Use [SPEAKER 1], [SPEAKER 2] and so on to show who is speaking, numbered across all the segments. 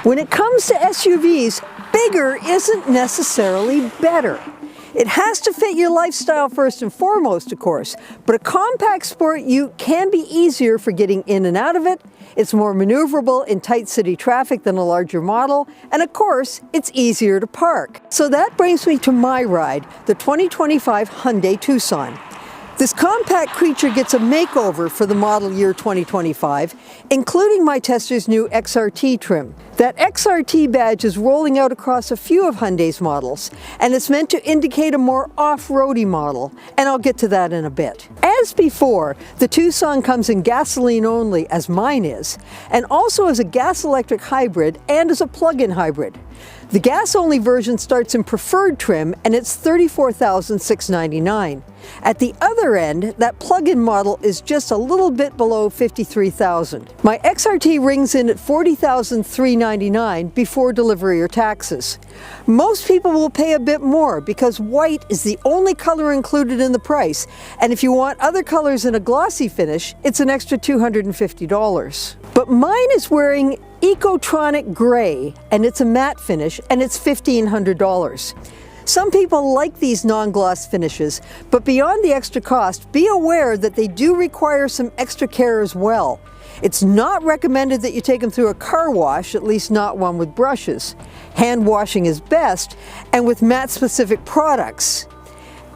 [SPEAKER 1] When it comes to SUVs, bigger isn't necessarily better. It has to fit your lifestyle first and foremost, of course, but a compact sport ute can be easier for getting in and out of it. It's more maneuverable in tight city traffic than a larger model, and of course, it's easier to park. So that brings me to my ride, the 2025 Hyundai Tucson. This compact creature gets a makeover for the model year 2025, including my tester's new XRT trim. That XRT badge is rolling out across a few of Hyundai's models, and it's meant to indicate a more off-roady model, and I'll get to that in a bit. As before, the Tucson comes in gasoline only, as mine is, and also as a gas-electric hybrid and as a plug-in hybrid. The gas-only version starts in preferred trim, and it's $34,699. At the other end, that plug-in model is just a little bit below $53,000. My XRT rings in at $40,399 before delivery or taxes. Most people will pay a bit more because white is the only color included in the price, and if you want other colors in a glossy finish, it's an extra $250. But mine is wearing Ecotronic Gray, and it's a matte finish, and it's $1,500. Some people like these non-gloss finishes, but beyond the extra cost, be aware that they do require some extra care as well. It's not recommended that you take them through a car wash, at least not one with brushes. Hand washing is best, and with matte-specific products.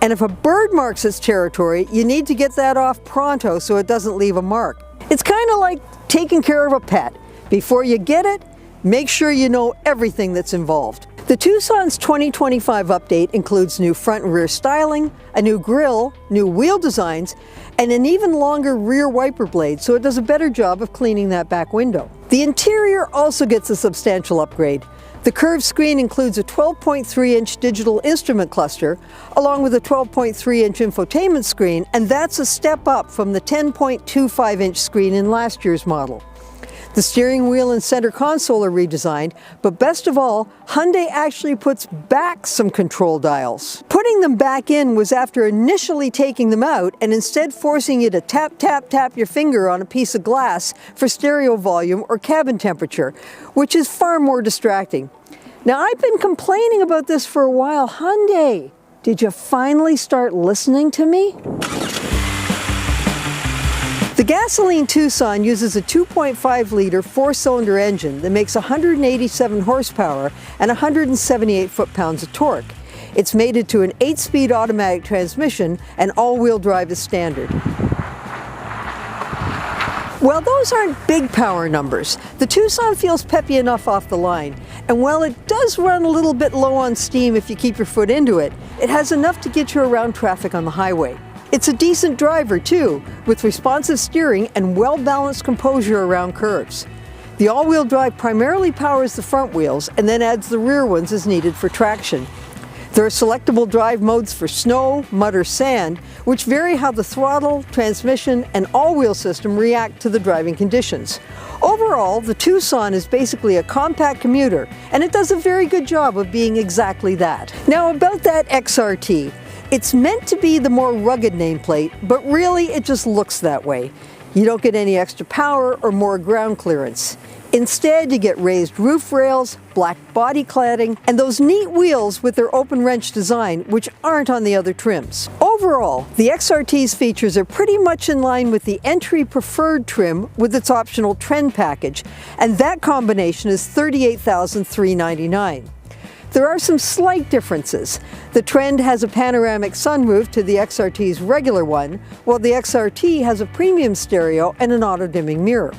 [SPEAKER 1] And if a bird marks its territory, you need to get that off pronto so it doesn't leave a mark. It's kind of like taking care of a pet. Before you get it, make sure you know everything that's involved. The Tucson's 2025 update includes new front and rear styling, a new grille, new wheel designs, and an even longer rear wiper blade so it does a better job of cleaning that back window. The interior also gets a substantial upgrade. The curved screen includes a 12.3-inch digital instrument cluster, along with a 12.3-inch infotainment screen, and that's a step up from the 10.25-inch screen in last year's model. The steering wheel and center console are redesigned, but best of all, Hyundai actually puts back some control dials. Putting them back in was after initially taking them out and instead forcing you to tap, tap, tap your finger on a piece of glass for stereo volume or cabin temperature, which is far more distracting. Now, I've been complaining about this for a while. Hyundai, did you finally start listening to me? The gasoline Tucson uses a 2.5-liter four-cylinder engine that makes 187 horsepower and 178 foot-pounds of torque. It's mated to an 8-speed automatic transmission, and all-wheel drive is standard. While those aren't big power numbers, the Tucson feels peppy enough off the line, and while it does run a little bit low on steam if you keep your foot into it, it has enough to get you around traffic on the highway. It's a decent driver too, with responsive steering and well-balanced composure around curves. The all-wheel drive primarily powers the front wheels and then adds the rear ones as needed for traction. There are selectable drive modes for snow, mud, or sand, which vary how the throttle, transmission, and all-wheel system react to the driving conditions. Overall, the Tucson is basically a compact commuter, and it does a very good job of being exactly that. Now about that XRT. It's meant to be the more rugged nameplate, but really it just looks that way. You don't get any extra power or more ground clearance. Instead, you get raised roof rails, black body cladding, and those neat wheels with their open wrench design, which aren't on the other trims. Overall, the XRT's features are pretty much in line with the entry preferred trim with its optional Trend package, and that combination is $38,399. There are some slight differences. The Trend has a panoramic sunroof to the XRT's regular one, while the XRT has a premium stereo and an auto-dimming mirror.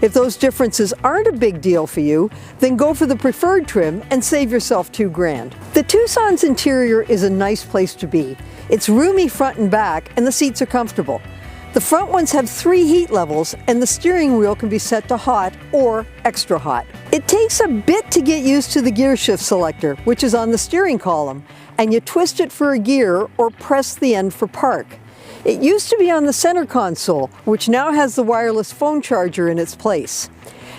[SPEAKER 1] If those differences aren't a big deal for you, then go for the preferred trim and save yourself $2,000. The Tucson's interior is a nice place to be. It's roomy front and back, and the seats are comfortable. The front ones have 3 heat levels, and the steering wheel can be set to hot or extra hot. It takes a bit to get used to the gear shift selector, which is on the steering column, and you twist it for a gear or press the end for park. It used to be on the center console, which now has the wireless phone charger in its place.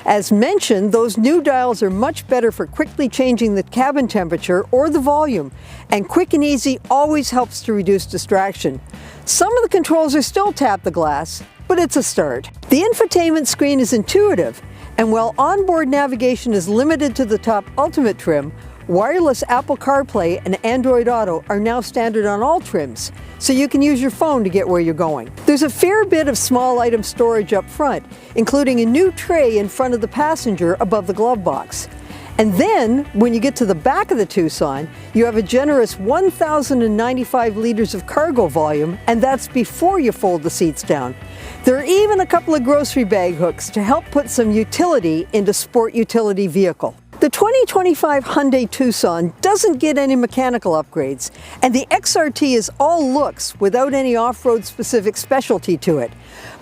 [SPEAKER 1] As mentioned, those new dials are much better for quickly changing the cabin temperature or the volume, and quick and easy always helps to reduce distraction. Some of the controls are still tap the glass, but it's a start. The infotainment screen is intuitive, And while onboard navigation is limited to the top Ultimate trim, wireless Apple CarPlay and Android Auto are now standard on all trims, so you can use your phone to get where you're going. There's a fair bit of small item storage up front, including a new tray in front of the passenger above the glove box. And then, when you get to the back of the Tucson, you have a generous 1,095 liters of cargo volume, and that's before you fold the seats down. There are even a couple of grocery bag hooks to help put some utility into sport utility vehicle. The 2025 Hyundai Tucson doesn't get any mechanical upgrades, and the XRT is all looks without any off-road specific specialty to it.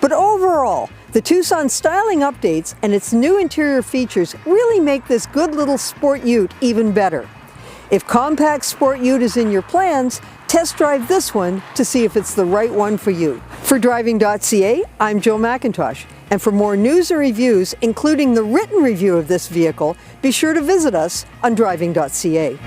[SPEAKER 1] But overall, the Tucson styling updates and its new interior features really make this good little sport ute even better. If compact sport ute is in your plans, test drive this one to see if it's the right one for you. For Driving.ca, I'm Joe McIntosh, and for more news and reviews, including the written review of this vehicle, be sure to visit us on Driving.ca.